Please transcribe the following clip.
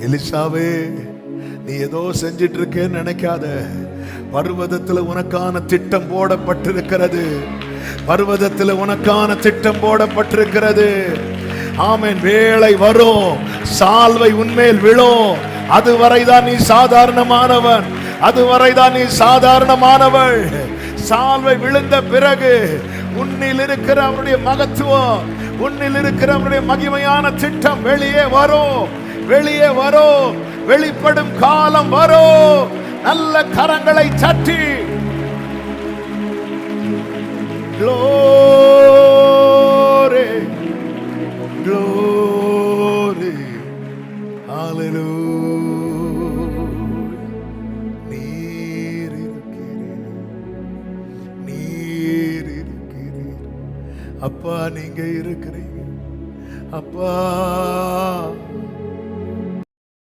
எலிசாவே, நீ ஏதோ செஞ்சிட்டு இருக்கேன்னு நினைக்காத. பர்வதத்தில் உனக்கான திட்டம் போடப்பட்டிருக்கிறது. பர்வதத்தில் உனக்கான திட்டம் போடப்பட்டிருக்கிறது. ஆமென். வேளை வரும், சால்வை உன்மேல் விழும். அதுவரைதான் நீ சாதாரணமானவன், அதுவரைதான் நீ சாதாரணமானவள். சால்வை விழுந்த பிறகு உன்னில் இருக்கிற அவருடைய மகத்துவம், உன்னில் இருக்கிற அவருடைய மகிமையான திட்டம் வெளியே வரும், வெளியே வரும். வெளிப்படும் காலம் வரும். நல்ல கரங்களை தட்டி glory, glory, hallelujah. நீர் இருக்கிறீர் அப்பா, நீங்க இருக்கிறீங்க அப்பா.